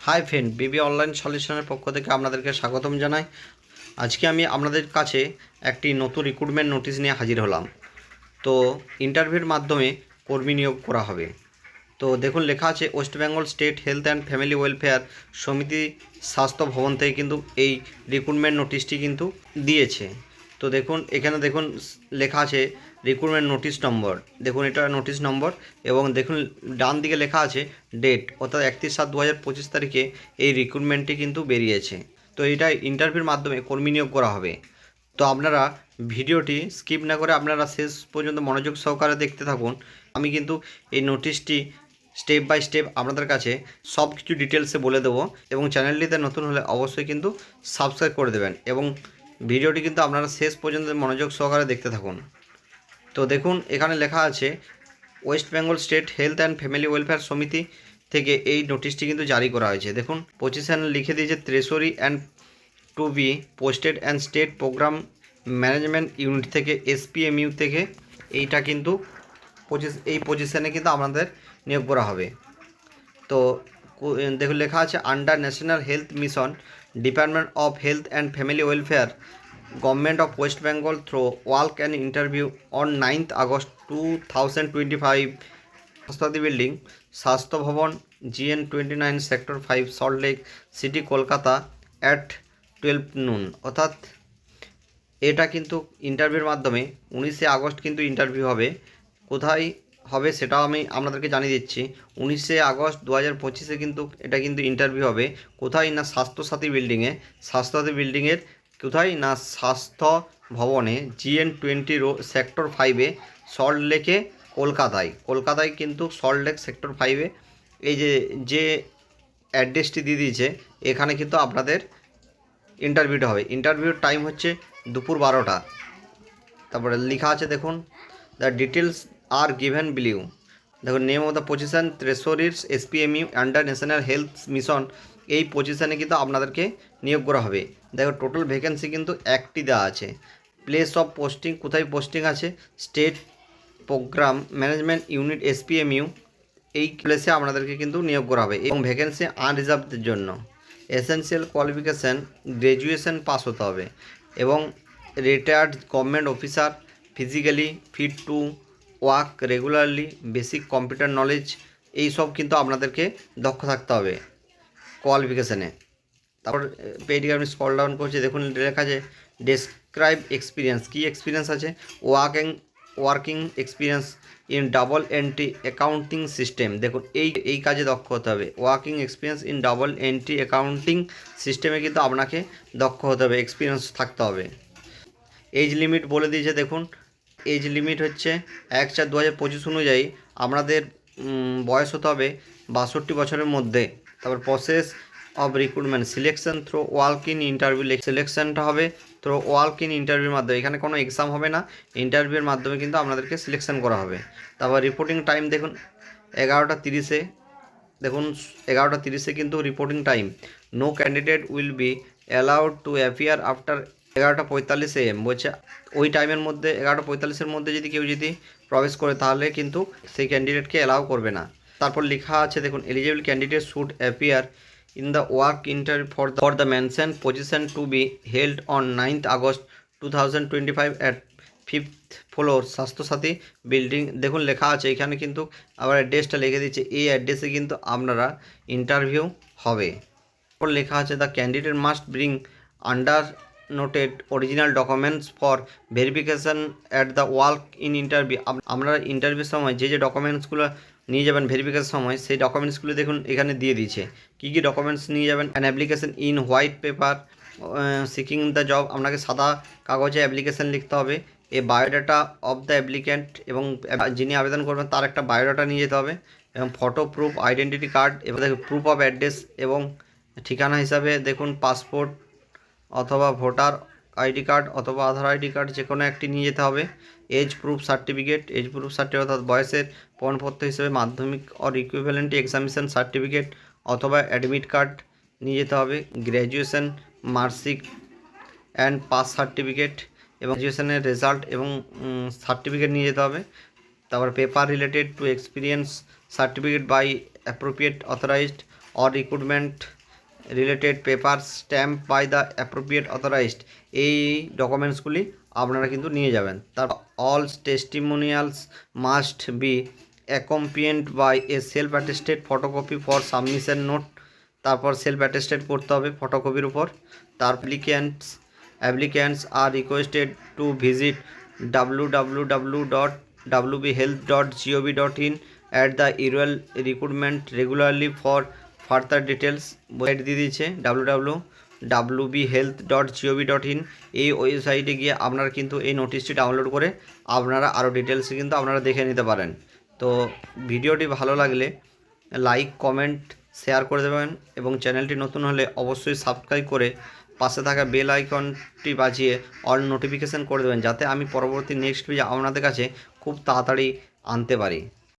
Hi friend, বিবি online সলিউশনের পক্ষ থেকে আপনাদেরকে স্বাগতম জানাই। আজকে আমি আপনাদের কাছে একটি নতুন রিক্রুটমেন্ট নোটিশ নিয়ে হাজির হলাম। তো ইন্টারভিউর মাধ্যমে কর্মী নিয়োগ করা হবে। তো দেখুন, লেখা আছে West Bengal state health and family welfare সমিতি স্বাস্থ্য ভবন থেকে কিন্তু এই রিক্রুটমেন্ট নোটিশটি কিন্তু দিয়েছে। তো দেখুন, এখানে দেখুন লেখা আছে রিক্রুটমেন্ট নোটিশ নম্বর। দেখুন, এটা নোটিশ নম্বর এবং দেখুন ডান দিকে লেখা আছে ডেট, অর্থাৎ 31/7/2025 তারিখে এই রিক্রুটমেন্টটি কিন্তু বেরিয়েছে। তো এটা ইন্টারভিউর মাধ্যমে কর্মী নিয়োগ করা হবে। তো আপনারা ভিডিওটি স্কিপ না করে আপনারা শেষ পর্যন্ত মনোযোগ সহকারে দেখতে থাকুন। আমি কিন্তু এই নোটিশটি স্টেপ বাই স্টেপ আপনাদের কাছে সব কিছু ডিটেলসে বলে দেবো, এবং চ্যানেলটিতে নতুন হলে অবশ্যই কিন্তু সাবস্ক্রাইব করে দেবেন এবং ভিডিওটি কিন্তু আপনারা শেষ পর্যন্ত মনোযোগ সহকারে দেখতে থাকুন। তো দেখুন, এখানে লেখা আছে West Bengal state health and family welfare সমিতি থেকে এই নোটিশটি কিন্তু জারি করা হয়েছে। দেখুন, পজিশন লিখে দিয়েছে treasury and to be posted and state programme management unit থেকে SPMU থেকে এইটা কিন্তু এই পজিশনে কিন্তু আমাদের নিয়োগ করা হবে। তো দেখুন লেখা আছে under national health mission, department of health and family welfare, government of West Bengal through walk and interview on 9th August 2025, Swasthyasathi building, Swasthya Bhawan, GN29 sector 5, Salt Lake city, Kolkata at 12 noon। অর্থাৎ এটা কিন্তু ইন্টারভিউর মাধ্যমে 19শে আগস্ট কিন্তু ইন্টারভিউ হবে। কোথায় হবে সেটাও আমি আপনাদেরকে জানিয়ে দিচ্ছি। 19শে আগস্ট 2025-এ কিন্তু এটা কিন্তু ইন্টারভিউ হবে। কোথায় না স্বাস্থ্যসাথী বিল্ডিংয়ে, স্বাস্থ্যসাথী বিল্ডিংয়ের কোথায় না স্বাস্থ্য ভবনে, GN20 সেক্টর 5-এ, সল্ট লেকে, কলকাতায় কিন্তু সল্ট লেক সেক্টর 5-এ এই যে অ্যাড্রেসটি দিয়ে দিয়েছে, এখানে কিন্তু আপনাদের ইন্টারভিউটা হবে। ইন্টারভিউর টাইম হচ্ছে দুপুর 12টা। তারপরে লেখা আছে দেখুন, the details are given below. দেখুন, নেম অফ দ্য পজিশন ট্রেজরির SPMU under national health Mission. এই পজিশানে কিন্তু আপনাদেরকে নিয়োগ করা হবে। দেখো, টোটাল ভ্যাকেন্সি কিন্তু একটি দেওয়া আছে। প্লেস অফ পোস্টিং, কোথায় পোস্টিং আছে, state programme management unit SPMU, এই প্লেসে আপনাদেরকে কিন্তু নিয়োগ করা হবে। এবং ভ্যাকেন্সি আনরিজার্ভদের জন্য এসেনশিয়াল কোয়ালিফিকেশান গ্র্যাজুয়েশন পাস হতে হবে এবং retired government officer, physically fit to work regularly, basic computer knowledge, এই সব কিন্তু আপনাদেরকে দক্ষ থাকতে হবে কোয়ালিফিকেশানে। তারপর পেজটিকে আপনি স্ক্রল ডাউন করছে, দেখুন লেখা আছে ডেসক্রাইব এক্সপিরিয়েন্স। কী এক্সপিরিয়েন্স আছে, working experience in double entry accounting system. দেখুন, এই কাজে দক্ষ হতে হবে। Working experience in double entry accounting সিস্টেমে কিন্তু আপনাকে দক্ষ হতে হবে, এক্সপিরিয়েন্স থাকতে হবে। এজ লিমিট বলে দিয়েছে। দেখুন, এজ লিমিট হচ্ছে 1/4/2025 অনুযায়ী আপনাদের বয়স হতে হবে 62 বছরের মধ্যে। তারপর process of recruitment, selection through walk in interview. সিলেকশনটা হবে থ্রো ওয়ার্ক ইন ইন্টারভিউর মাধ্যমে, এখানে কোনো এক্সাম হবে না, ইন্টারভিউর মাধ্যমে কিন্তু আপনাদেরকে সিলেকশন করা হবে। তারপর রিপোর্টিং টাইম দেখুন 11টা 30-এ, দেখুন 11টা 30-এ কিন্তু reporting time. No candidate will be allowed to appear after 11টা 45 AM বলছে। ওই টাইমের মধ্যে 11টা 45-এর মধ্যে যদি কেউ প্রবেশ করে তাহলে কিন্তু সেই ক্যান্ডিডেটকে অ্যালাউ করবে না। তারপর লেখা আছে দেখুন, eligible candidate should appear in the walk interview for the mention position to be held on 9th August 2025 at 5th floor Swasthyasathi building. দেখুন লেখা আছে এখানে কিন্তু আবার অ্যাড্রেসটা লিখে দিচ্ছে, এই অ্যাড্রেসে কিন্তু আপনারা ইন্টারভিউ হবে। তারপর লেখা আছে the candidate must bring under noted original documents for verification at the work in interview. আপনারা ইন্টারভিউর সময় যে ডকুমেন্টসগুলো নিয়ে যাবেন ভেরিফিকেশন সময়, সেই ডকুমেন্টসগুলো দেখুন এখানে দিয়ে দিয়েছে। কী কী ডকুমেন্টস নিয়ে যাবেন, an application in white paper seeking the job, আপনাকে সাদা কাগজে অ্যাপ্লিকেশান লিখতে হবে। এ বায়োডাটা অফ দ্য অ্যাপ্লিক্যান্ট, এবং যিনি আবেদন করবেন তার একটা বায়োডাটা নিয়ে যেতে হবে, এবং ফটো প্রুফ, আইডেন্টিটি কার্ড, এবং দেখুন প্রুফ অফ অ্যাড্রেস এবং ঠিকানা হিসাবে দেখুন পাসপোর্ট অথবা ভোটার আইডি কার্ড অথবা আধার আইডি কার্ড, যে কোনো একটি নিয়ে যেতে হবে। এজ প্রুফ সার্টিফিকেট, অর্থাৎ বয়সের প্রমাণপত্র হিসেবে মাধ্যমিক অর ইকুইভ্যালেন্ট এক্সামিনেশন সার্টিফিকেট অথবা অ্যাডমিট কার্ড নিয়ে যেতে হবে। Graduation marksheet and pass certificate এবং গ্র্যাজুয়েশনের রেজাল্ট এবং সার্টিফিকেট নিয়ে যেতে হবে। তারপর paper related to experience certificate by appropriate authorised or recruitment related paper stamp by the appropriate authorised, এই ডকুমেন্টসগুলি আপনারা কিন্তু নিয়ে যাবেন। তার all testimonials must be accompanied by a self attested photocopy for submission note, তারপর সেলফ অ্যাটেস্টেড করতে হবে ফটোকপির উপর। তার applicants are requested to visit www.wbhealth.gov.in at the usual recruitment regularly for further details। Website দিয়ে দিচ্ছে www.wbhealth.gov.in, এই ওয়েবসাইটে গিয়ে আপনারা কিন্তু এই নোটিশটি ডাউনলোড করে আপনারা আরও ডিটেলস কিন্তু আপনারা দেখে নিতে পারেন। তো ভিডিওটি ভালো লাগলে লাইক কমেন্ট শেয়ার করে দেবেন এবং চ্যানেলটি নতুন হলে অবশ্যই সাবস্ক্রাইব করে পাশে থাকা বেল আইকনটি বাজিয়ে অল নোটিফিকেশান করে দেবেন, যাতে আমি পরবর্তী নেক্সট ভিডিও আপনাদের কাছে খুব তাড়াতাড়ি আনতে পারি।